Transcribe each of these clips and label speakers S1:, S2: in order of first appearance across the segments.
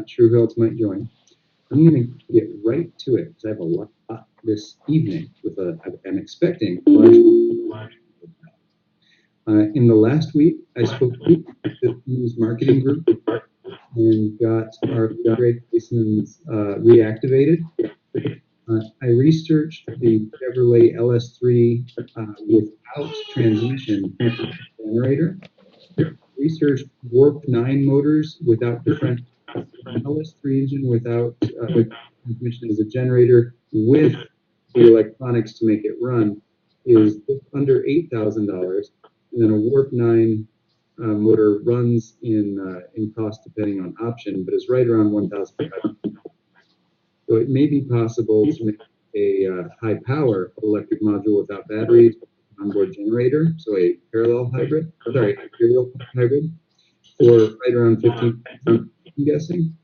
S1: not sure who else might join. I'm going to get right to it because I have a lot this evening. I'm expecting a large. In the last week, I spoke to the team's marketing group and got our great license reactivated. I researched the Chevrolet LS3 without transmission generator. Researched Warp 9 motors without differential. LS3 engine without transmission as a generator with the electronics to make it run is just under $8,000, and then a Warp 9 motor runs in cost depending on option, but is right around $1,500. So it may be possible to make a high power electric module without batteries, onboard generator, so a parallel hybrid, serial hybrid, for right around 15,000, I'm guessing.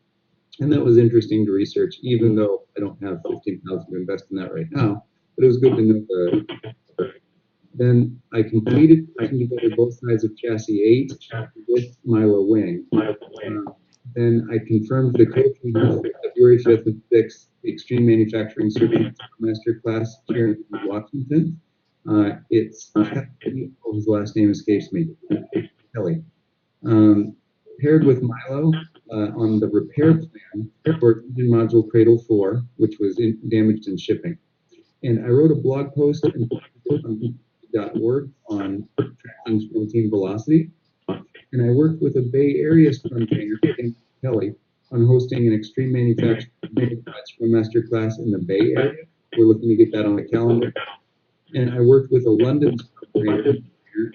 S1: And that was interesting to research, even though I don't have 15,000 to invest in that right now. But it was good to know Then I completed putting together both sides of chassis 8 with Milo wing. Then I confirmed the coaching for February 5th and 6th, the Extreme Manufacturing Certificate Master Class here in Washington. It's Kelly, his last name escapes me, Kelly. Paired with Milo on the repair plan for engine module Cradle 4, which was damaged in shipping. And I wrote a blog post and .org on tracking sprint team velocity. And I worked with a Bay Area sprint trainer named Kelly on hosting an Extreme Manufacturing Scrum Master class in the Bay Area. We're looking to get that on the calendar. And I worked with a London sprint trainer,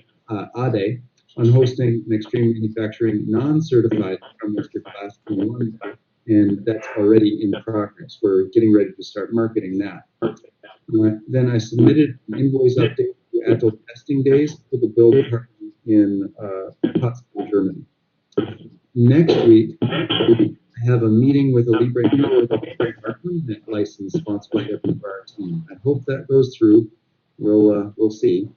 S1: Ade, on hosting an Extreme Manufacturing non-certified Scrum Master class in London, and that's already in progress. We're getting ready to start marketing that. Then I submitted an invoice update to Agile testing days for the build party in Potsdam, Germany. Next week, I have a meeting with a Libre permanent license sponsorship of our team. I hope that goes through. We'll see.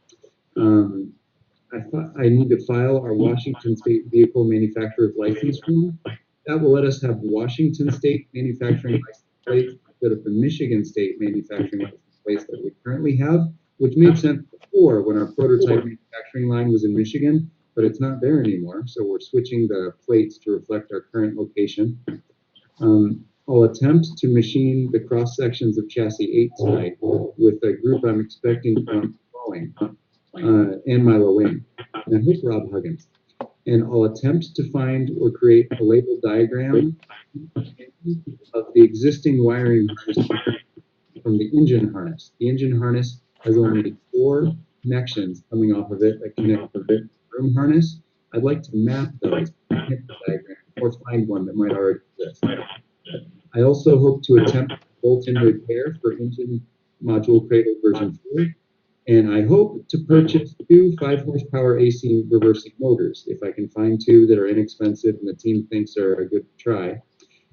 S1: I need to file our Washington State Vehicle Manufacturer's License form. That will let us have Washington State Manufacturing License plates instead of the Michigan State Manufacturing License plates that we currently have, which made sense before when our prototype manufacturing line was in Michigan, but it's not there anymore, so we're switching the plates to reflect our current location. I'll attempt to machine the cross sections of chassis 8 tonight with a group I'm expecting from Boeing and Milo Wing, and I hope Rob Huggins. And I'll attempt to find or create a label diagram of the existing wiring harness from the engine harness. The engine harness has only 4 connections coming off of it that connect to the room harness. I'd like to map those diagram or find one that might already exist. I also hope to attempt bolt-in repair for engine module Cradle version 4. And I hope to purchase 2 5-horsepower AC reversing motors, if I can find 2 that are inexpensive and the team thinks are a good try,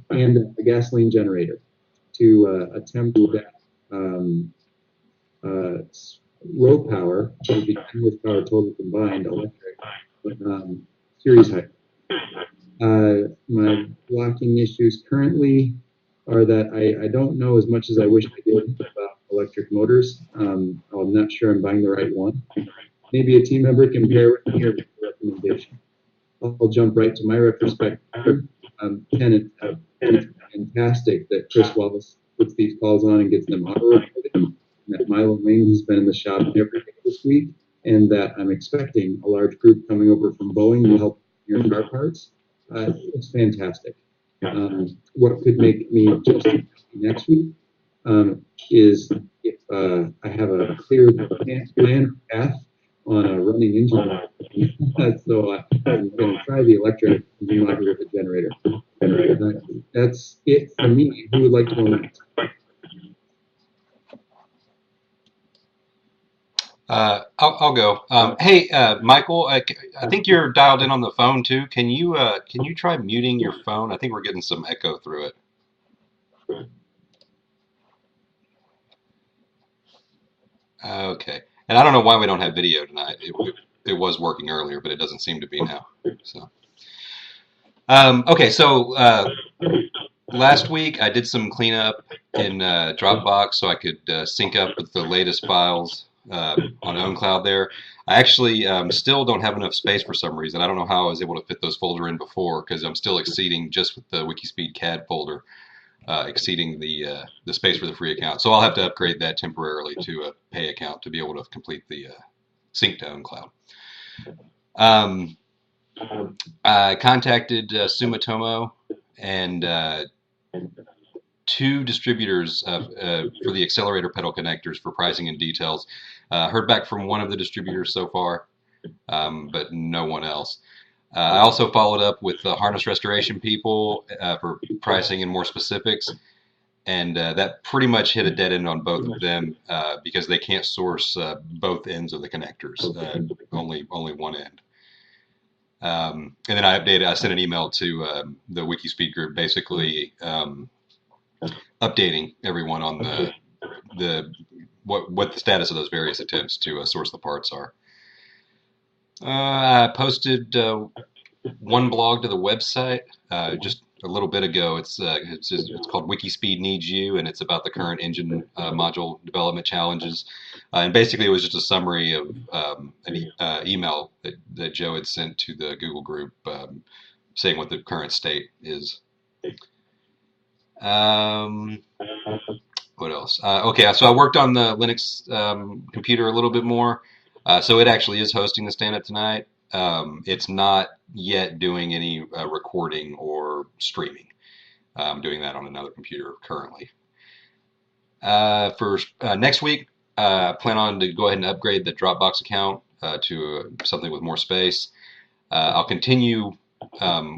S1: and a gasoline generator to attempt that low power, it would be 10 horsepower total combined electric, series height. My blocking issues currently are that I don't know as much as I wish I did about electric motors. I'm not sure I'm buying the right one. Maybe a team member can pair with me or make a recommendation. I'll jump right to my retrospective. Ken, it's fantastic that Chris Wallace puts these calls on and gets them auto-recorded, and that Milo Wing has been in the shop every day this week, and that I'm expecting a large group coming over from Boeing to help your car parts. It's fantastic. What could make me just next week is if I have a clear plan path on a running engine. So I'm going to try the electric engine module with the generator. That's it for me. Who would like to go next?
S2: I'll go. Hey, Michael, I think you're dialed in on the phone too. Can you try muting your phone? I think we're getting some echo through it. Okay. And I don't know why we don't have video tonight. It was working earlier, but it doesn't seem to be now. So, okay. So Last week I did some cleanup in Dropbox so I could sync up with the latest files on OwnCloud there. I actually still don't have enough space for some reason. I don't know how I was able to fit those folder in before because I'm still exceeding just with the WIKISPEED CAD folder, exceeding the space for the free account. So I'll have to upgrade that temporarily to a pay account to be able to complete the sync to OwnCloud. Um, I contacted Sumitomo and two distributors for the accelerator pedal connectors for pricing and details. Heard back from one of the distributors so far, but no one else. I also followed up with the harness restoration people for pricing and more specifics, and that pretty much hit a dead end on both of them because they can't source both ends of the connectors, only one end. And then I sent an email to the WIKISPEED group, basically updating everyone on what the status of those various attempts to source the parts are. I posted one blog to the website just a little bit ago. It's called WIKISPEED Needs You, and it's about the current engine module development challenges. And basically, it was just a summary of an email that Joe had sent to the Google group saying what the current state is. What else? Okay, so I worked on the Linux computer a little bit more. So it actually is hosting the stand-up tonight. It's not yet doing any recording or streaming. I'm doing that on another computer currently. For next week, I plan on to go ahead and upgrade the Dropbox account to something with more space. I'll continue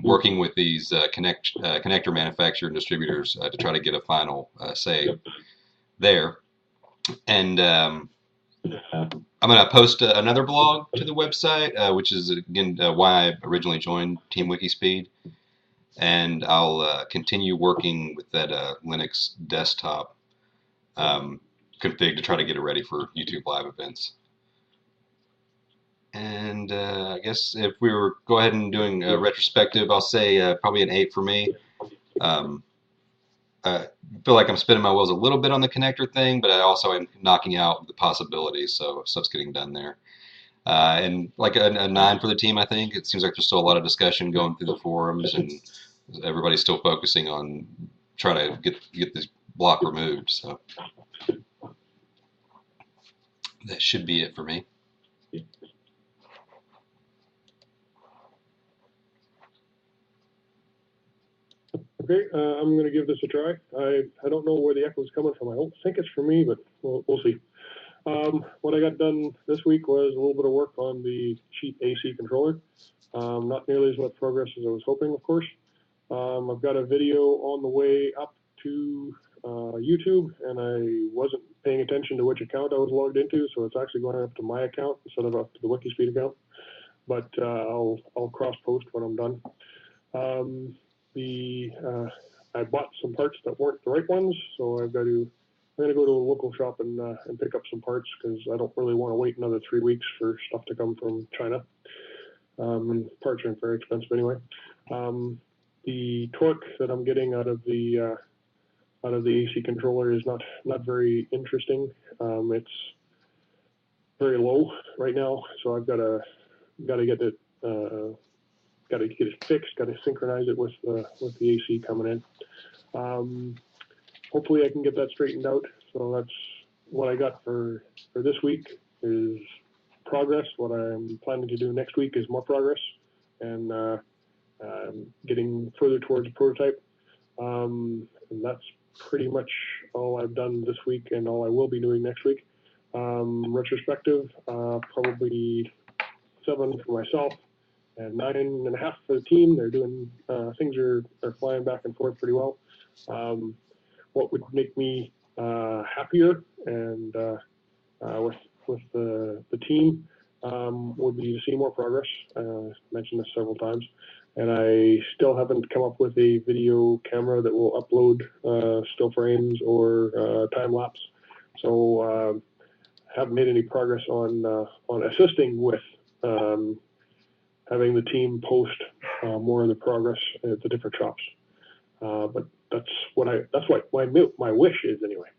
S2: working with these connector manufacturer and distributors to try to get a final say there. And I'm going to post another blog to the website, which is, again, why I originally joined Team WIKISPEED. And I'll continue working with that Linux desktop config to try to get it ready for YouTube Live events. And I guess if we were go ahead and doing a retrospective, I'll say probably an 8 for me. I feel like I'm spinning my wheels a little bit on the connector thing, but I also am knocking out the possibilities, so stuff's getting done there. And like a 9 for the team, I think. It seems like there's still a lot of discussion going through the forums, and everybody's still focusing on trying to get this block removed. So that should be it for me.
S3: Okay, I'm going to give this a try. I don't know where the echo is coming from. I don't think it's for me, but we'll see. What I got done this week was a little bit of work on the cheap AC controller. Not nearly as much progress as I was hoping, of course. I've got a video on the way up to YouTube, and I wasn't paying attention to which account I was logged into, so it's actually going up to my account instead of up to the WIKISPEED account. But I'll cross-post when I'm done. I bought some parts that weren't the right ones, so I'm going to go to a local shop and pick up some parts because I don't really want to wait another 3 weeks for stuff to come from China. And parts aren't very expensive anyway. The torque that I'm getting out of the AC controller is not very interesting. It's very low right now, so I've got to get it. Got to get it fixed, got to synchronize it with the AC coming in. Hopefully I can get that straightened out. So that's what I got for this week is progress. What I'm planning to do next week is more progress and getting further towards a prototype. And that's pretty much all I've done this week and all I will be doing next week. Retrospective, probably 7 for myself. And 9.5 for the team. They're doing things are flying back and forth pretty well. What would make me happier and with the team would be to see more progress. I mentioned this several times, and I still haven't come up with a video camera that will upload still frames or time lapse. So haven't made any progress on assisting with. Having the team post more of the progress at the different shops. But that's what my wish is anyway.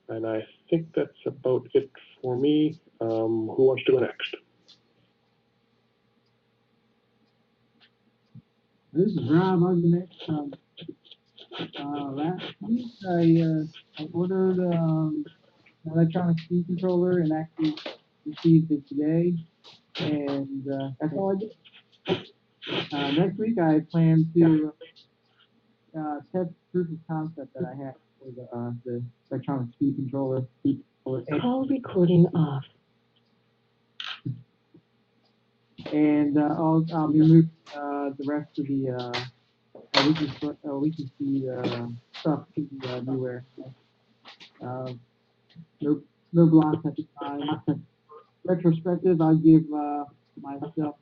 S3: And I think that's about it for me. Who wants to go next?
S4: This is Rob. I'll go next. Last week I ordered an electronic speed controller and actually received it today, and that's all I did. Next week I plan to test proof of concept that I have for the electronic speed controller.
S5: Call recording off.
S4: And I'll be moving the rest of the WIKISPEED stuff to the new warehouse. No blocks at the time. Retrospective, I'll give myself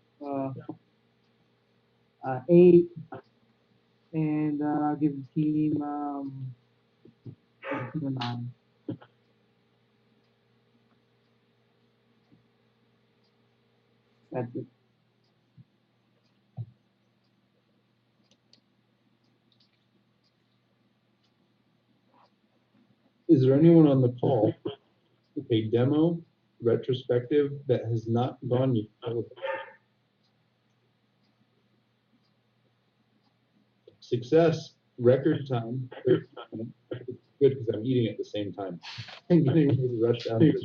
S4: 8, and I'll give the team a 9. That's it.
S1: Is there anyone on the call with a demo retrospective that has not gone yet? Success, record time, 13 minutes. It's good because I'm eating at the same time. I'm getting ready to rush down to this.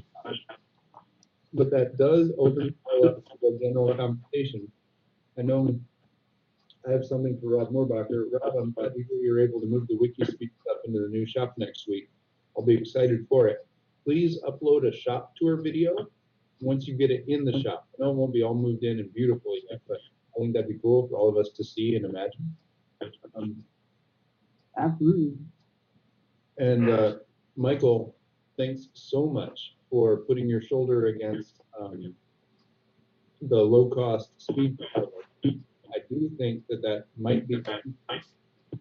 S1: But that does open up for general conversation. I know I have something for Rob Moorbacher. Rob, I'm glad to hear you're able to move the WIKISPEED stuff into the new shop next week. I'll be excited for it. Please upload a shop tour video once you get it in the shop. I know it won't be all moved in and beautiful yet, but I think that'd be cool for all of us to see and imagine.
S4: Absolutely.
S1: And Michael, thanks so much for putting your shoulder against the low-cost speed controller. I do think that might be,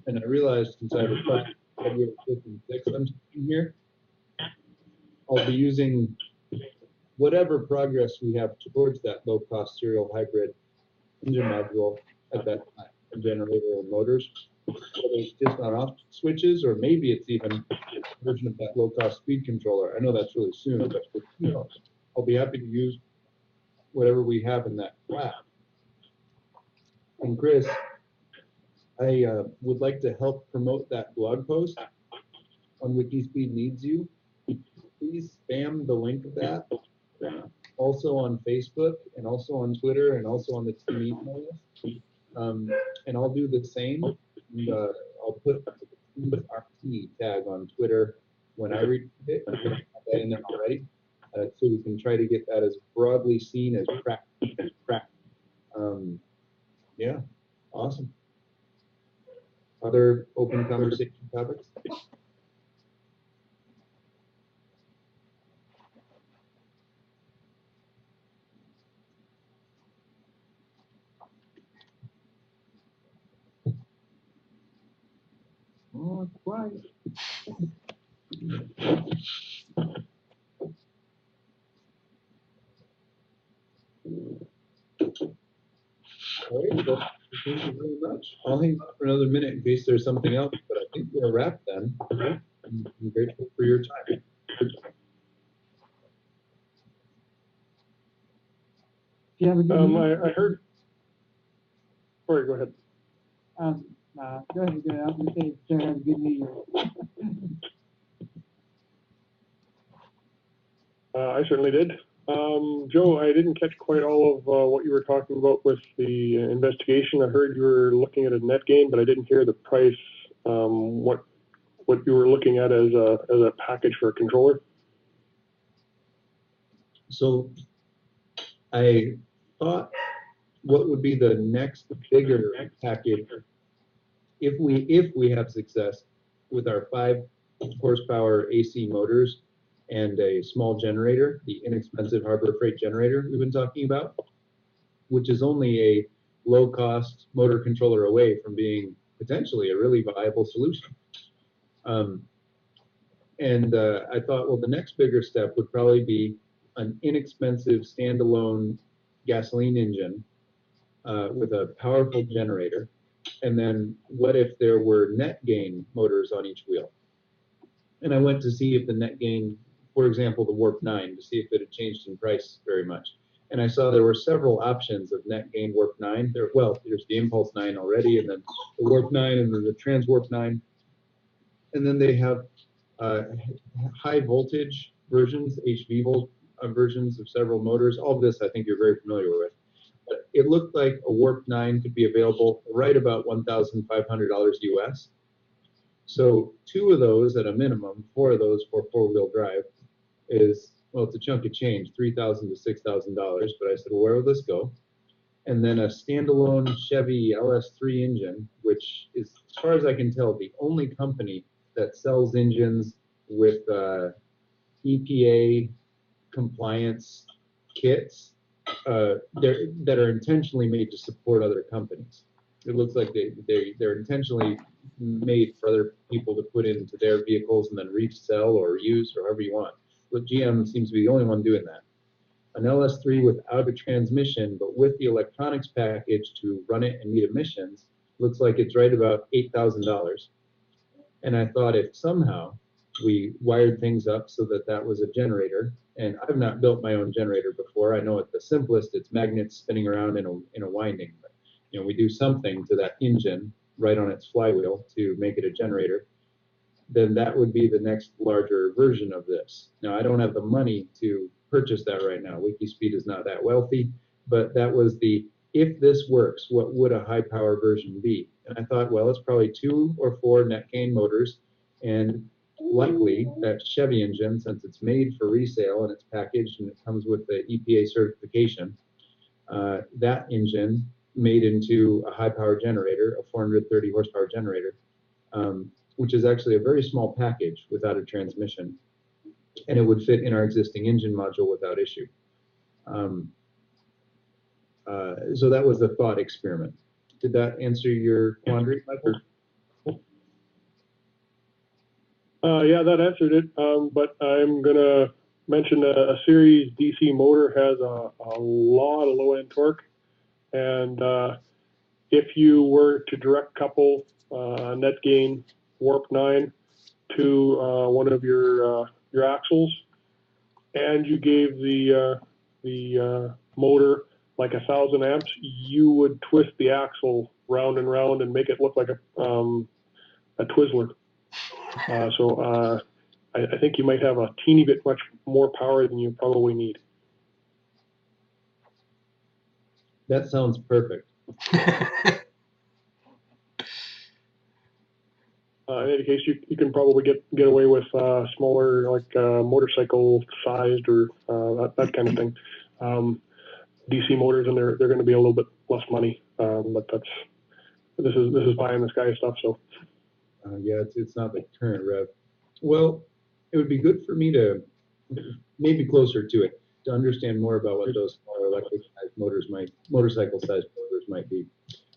S1: and I realized since I was February 5th and 6th, I'm sitting here, I'll be using whatever progress we have towards that low-cost serial hybrid engine module at that time, a generator or motors, whether it's just on-off switches or maybe it's even a version of that low-cost speed controller. I know that's really soon, but I'll be happy to use whatever we have in that lab. And Chris, I would like to help promote that blog post on WIKISPEED Needs You. Please spam the link of that. Also on Facebook and also on Twitter and also on the team email list. And I'll do the same. And, I'll put the RT tag on Twitter when I read it. I'll put that in there already. So we can try to get that as broadly seen as crack. Yeah, awesome. Other open conversation topics?
S4: Oh, it's quiet.
S1: All right, well, thank you very much. I'll hang out for another minute in case there's something else, but I think we're wrapped then. I'm grateful for your time.
S4: Do you have a good
S3: I heard. Sorry, go ahead.
S4: Go ahead. I was going to say, sure, have a good New Year.
S3: I certainly did. Joe, I didn't catch quite all of what you were talking about with the investigation. I heard you were looking at a net gain, but I didn't hear the price. What you were looking at as a package for a controller?
S1: So I thought what would be the next bigger package if we have success with our 5 horsepower AC motors and a small generator, the inexpensive Harbor Freight generator we've been talking about, which is only a low-cost motor controller away from being potentially a really viable solution. I thought, well, the next bigger step would probably be an inexpensive standalone gasoline engine with a powerful generator And then what if there were net gain motors on each wheel? And I went to see if the net gain, for example, the Warp 9, to see if it had changed in price very much. And I saw there were several options of net gain Warp 9. There's the Impulse 9 already, and then the Warp 9, and then the Trans Warp 9. And then they have high voltage versions, HV versions of several motors. All of this I think you're very familiar with. But it looked like a Warp 9 could be available right about $1,500 US. So 2 of those at a minimum, 4 of those for 4-wheel drive is, well, it's a chunk of change, $3,000 to $6,000. But I said, well, where will this go? And then a standalone Chevy LS3 engine, which is, as far as I can tell, the only company that sells engines with EPA compliance kits that are intentionally made to support other companies. It looks like they're intentionally made for other people to put into their vehicles and then resell or use or however you want. But GM seems to be the only one doing that. An LS3 without a transmission, but with the electronics package to run it and meet emissions, looks like it's right about $8,000. And I thought if somehow we wired things up so that that was a generator, and I've not built my own generator before. I know at the simplest, it's magnets spinning around in a winding. But, we do something to that engine right on its flywheel to make it a generator. Then that would be the next larger version of this. Now, I don't have the money to purchase that right now. WIKISPEED is not that wealthy, but that was if this works, what would a high power version be? And I thought, well, it's probably 2 or 4 net gain motors, and likely that Chevy engine, since it's made for resale and it's packaged and it comes with the EPA certification, that engine made into a high power generator, a 430 horsepower generator, which is actually a very small package without a transmission, and it would fit in our existing engine module without issue. So that was the thought experiment. Did that answer your quandary, Michael?
S3: Yeah, that answered it. But I'm gonna mention a series DC motor has a lot of low end torque, and if you were to direct couple net gain Warp 9 to one of your axles, and you gave the motor like 1,000 amps, you would twist the axle round and round and make it look like a Twizzler. So I think you might have a teeny bit much more power than you probably need.
S1: That sounds perfect.
S3: In any case, you can probably get away with smaller, like motorcycle sized or that kind of thing. DC motors, and they're going to be a little bit less money, but this is pie in the sky stuff. So
S1: yeah, it's not the current rev. Well, it would be good for me to maybe closer to it to understand more about what those smaller electric sized motorcycle sized motors might be.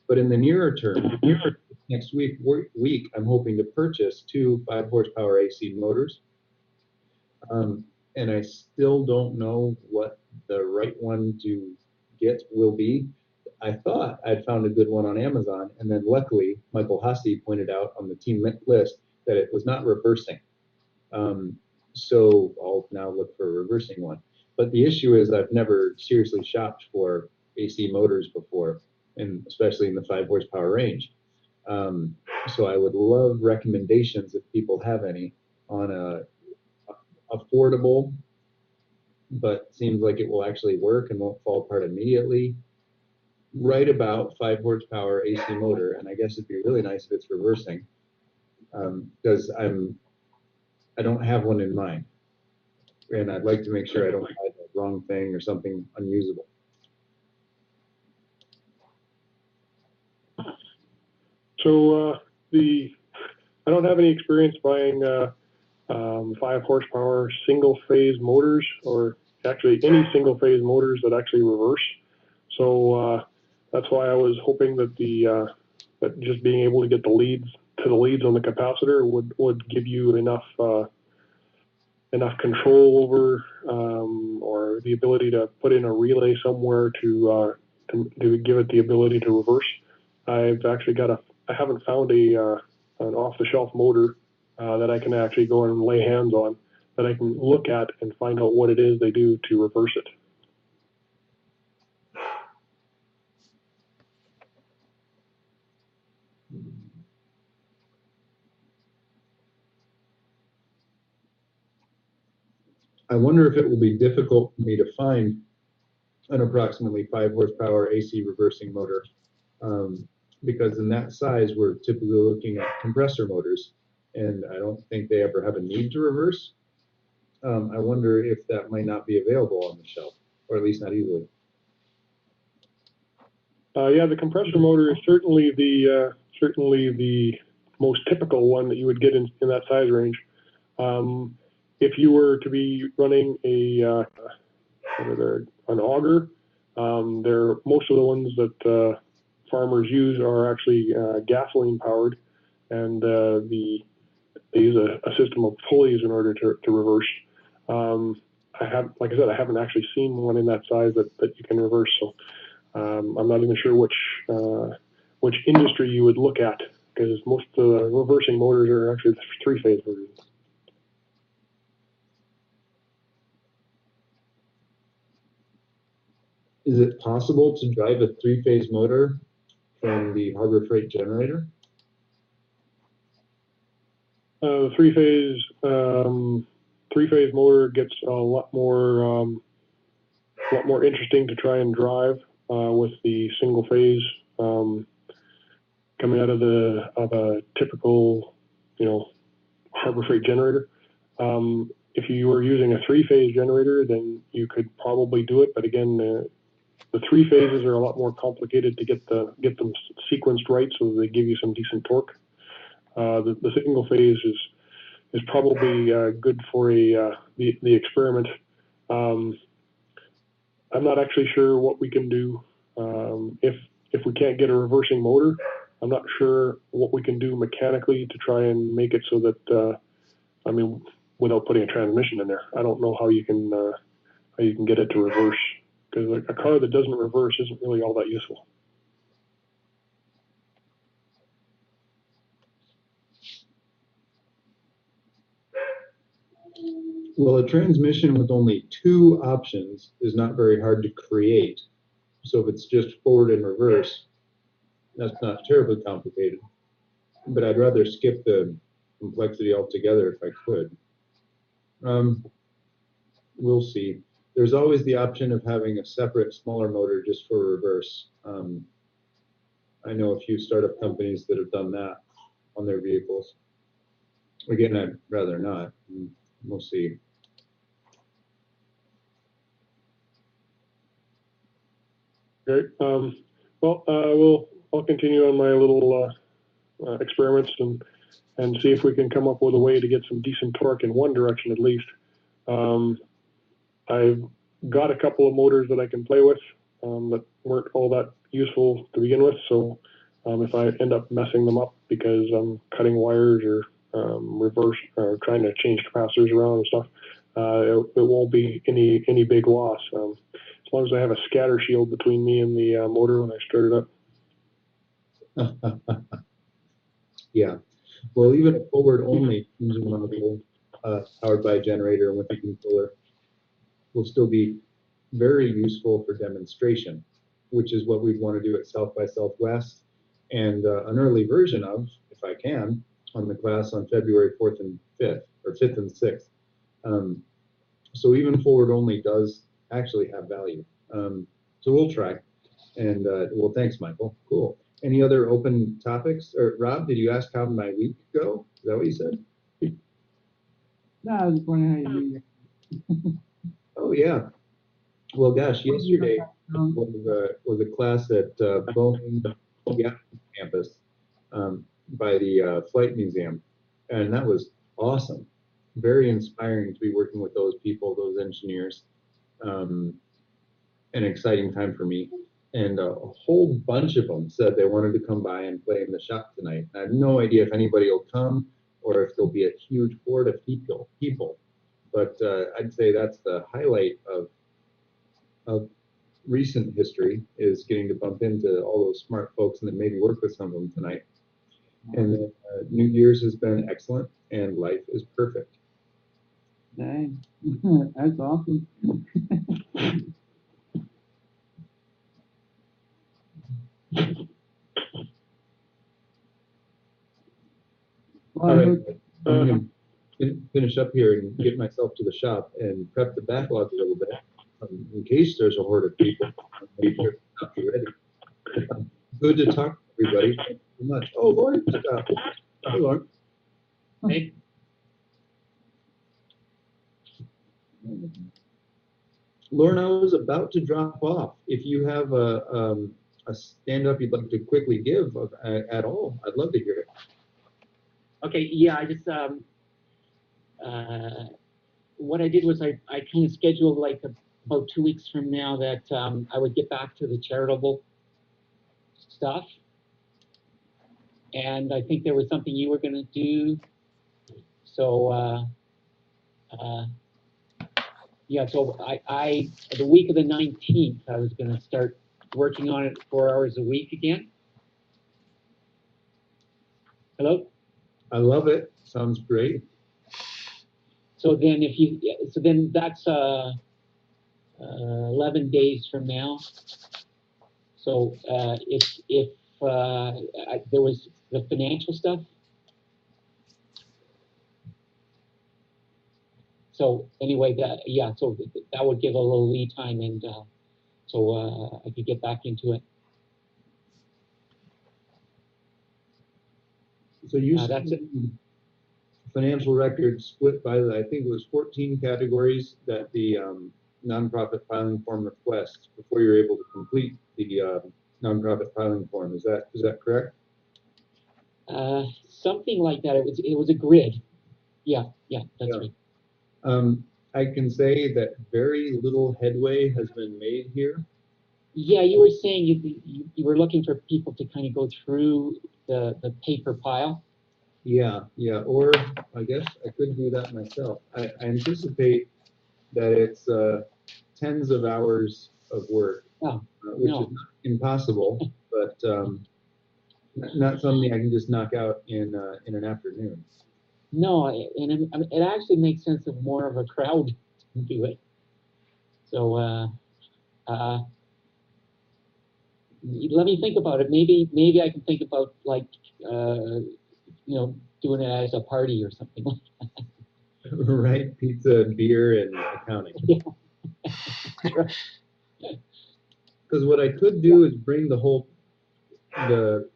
S1: But in the nearer term, next week, I'm hoping to purchase 2 5-horsepower AC motors. And I still don't know what the right one to get will be. I thought I'd found a good one on Amazon, and then luckily, Michael Hussey pointed out on the team list that it was not reversing. So I'll now look for a reversing one. But the issue is I've never seriously shopped for AC motors before, and especially in the 5-horsepower range. So I would love recommendations if people have any on a affordable, but seems like it will actually work and won't fall apart immediately, right about 5-horsepower AC motor. And I guess it'd be really nice if it's reversing, because I don't have one in mind, and I'd like to make sure I don't buy the wrong thing or something unusable.
S3: So I don't have any experience buying 5-horsepower single phase motors, or actually any single phase motors that actually reverse. So that's why I was hoping that that just being able to get the leads on the capacitor would give you enough control over or the ability to put in a relay somewhere to give it the ability to reverse. I haven't found an off-the-shelf motor that I can actually go and lay hands on, that I can look at and find out what it is they do to reverse it.
S1: I wonder if it will be difficult for me to find an approximately 5 horsepower AC reversing motor, because in that size we're typically looking at compressor motors, and I don't think they ever have a need to reverse. I wonder if that might not be available on the shelf, or at least not easily.
S3: Yeah, the compressor motor is certainly the most typical one that you would get in that size range. If you were to be running an auger, most of the ones that farmers use are actually gasoline powered, and they use a system of pulleys in order to reverse. Like I said, I haven't actually seen one in that size that you can reverse. So I'm not even sure which industry you would look at, because most of the reversing motors are actually three-phase motors.
S1: Is it possible to drive a 3-phase motor from the Harbor Freight generator?
S3: The three-phase motor gets a lot more interesting to try and drive with the single phase coming out of a typical, Harbor Freight generator. If you were using a 3-phase generator, then you could probably do it, but again, the 3 phases are a lot more complicated to get them sequenced right, so they give you some decent torque. The single phase is probably good for the experiment. I'm not actually sure what we can do if we can't get a reversing motor. I'm not sure what we can do mechanically to try and make it so that without putting a transmission in there. I don't know how you can get it to reverse, because a car that doesn't reverse isn't really all that useful.
S1: Well, a transmission with only 2 options is not very hard to create. So if it's just forward and reverse, that's not terribly complicated. But I'd rather skip the complexity altogether if I could. We'll see. There's always the option of having a separate, smaller motor just for reverse. I know a few startup companies that have done that on their vehicles. Again, I'd rather not. We'll see.
S3: Great. I'll continue on my little experiments and see if we can come up with a way to get some decent torque in one direction at least. I've got a couple of motors that I can play with that weren't all that useful to begin with. So if I end up messing them up because I'm cutting wires or reverse or trying to change capacitors around and stuff, it won't be any big loss. As long as I have a scatter shield between me and the motor when I start it up.
S1: Yeah. Well, even a forward-only engine module powered by a generator and with a controller will still be very useful for demonstration, which is what we'd want to do at South by Southwest, and an early version of, if I can, on the class on February 4th and 5th, or 5th and 6th. So even forward-only does actually have value. So we'll try. And well, thanks, Michael. Cool. Any other open topics? Or Rob, did you ask how my week go? Is that what you said?
S4: No, I was just wondering how you do.
S1: Oh yeah. Well, gosh, yesterday was a class at Boeing campus by the Flight Museum, and that was awesome. Very inspiring to be working with those people, those engineers. An exciting time for me. And a whole bunch of them said they wanted to come by and play in the shop tonight. I have no idea if anybody will come or if there'll be a huge horde of people. But I'd say that's the highlight of recent history is getting to bump into all those smart folks and then maybe work with some of them tonight. And then New Year's has been excellent, and life is perfect.
S4: Dang, that's awesome. Well,
S1: All right, I'm going to finish up here and get myself to the shop and prep the backlog a little bit in case there's a horde of people. Make sure I'll be ready. Good to talk to everybody. Thank you so much. Oh, Lauren, hey, Lauren.
S4: Hey.
S1: Lauren, I was about to drop off. If you have a stand-up you'd like to quickly give at all, I'd love to hear it.
S6: Okay, yeah, I just, what I did was I kind of scheduled like about 2 weeks from now that I would get back to the charitable stuff. And I think there was something you were going to do. So, yeah, so I the week of the 19th, I was going to start working on it 4 hours a week again. Hello?
S1: I love it. Sounds great.
S6: So then so then that's 11 days from now. So if there was the financial stuff. So anyway, so that would give a little lead time, and so I could get back into it.
S1: So you
S6: That's it.
S1: Financial records split by I think it was 14 categories that the nonprofit filing form requests before you're able to complete the nonprofit filing form. Is that correct?
S6: Something like that. It was a grid. Yeah, that's right.
S1: I can say that very little headway has been made here.
S6: Yeah, you were saying you were looking for people to kind of go through the paper pile.
S1: Yeah, or I guess I could do that myself. I anticipate that it's tens of hours of work, which is not impossible, but not something I can just knock out in an afternoon.
S6: No, and it actually makes sense of more of a crowd to do it. So let me think about it. Maybe I can think about like doing it as a party or something like that.
S1: Right, pizza, beer, and accounting.
S6: Yeah.
S1: Because what I could do is bring the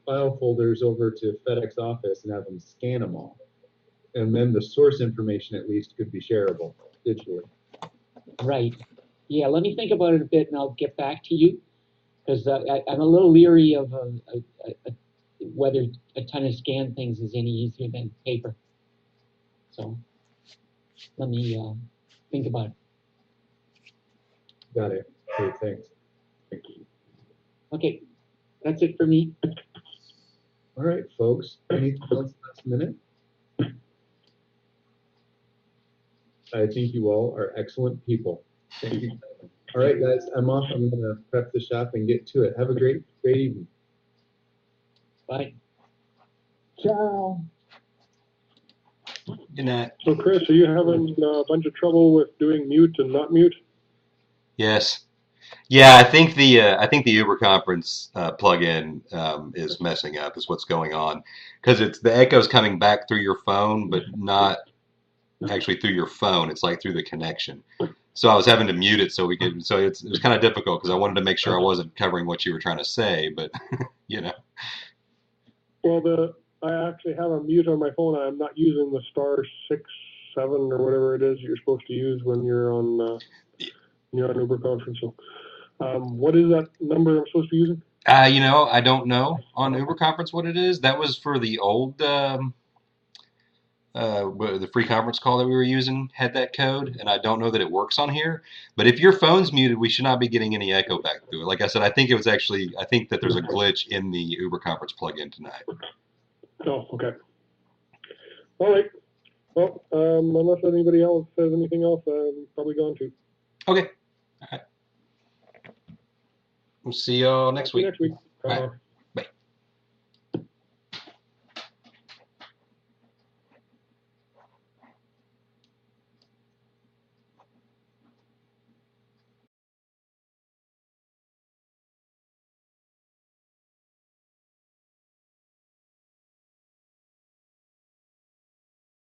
S1: file folders over to FedEx office and have them scan them all, and then the source information at least could be shareable digitally.
S6: Right. Yeah. Let me think about it a bit, and I'll get back to you, because I'm a little leery of whether a ton of scan things is any easier than paper. So let me think about it.
S1: Got it. Okay, thanks. Thank you.
S6: Okay, that's it for me.
S1: All right, folks. Anything else last minute? I think you all are excellent people. Thank you. All right, guys, I'm off. I'm going to prep the shop and get to it. Have a great evening.
S6: Bye.
S4: Ciao.
S2: Good night.
S3: So Chris, are you having a bunch of trouble with doing mute and not mute?
S2: Yes. Yeah, I think the Uber conference plugin is messing up. Is what's going on, because it's the echo's coming back through your phone, but not actually through your phone. It's like through the connection. So I was having to mute it so we could. So it was kind of difficult because I wanted to make sure I wasn't covering what you were trying to say, but you know.
S3: Well, I actually have a mute on my phone. I'm not using the *6 7 or whatever it is you're supposed to use when you're on Uber conference. So, what is that number I'm supposed to be using?
S2: I don't know on Uber conference what it is. That was for the old the free conference call that we were using had that code, and I don't know that it works on here. But if your phone's muted, we should not be getting any echo back through it. Like I said, I think that there's a glitch in the Uber conference plugin tonight.
S3: Oh, okay. All right. Well, unless anybody else says anything else, I'm probably going to.
S2: Okay. All right. We'll see y'all next
S3: See you
S2: week.
S3: next week.
S2: All right.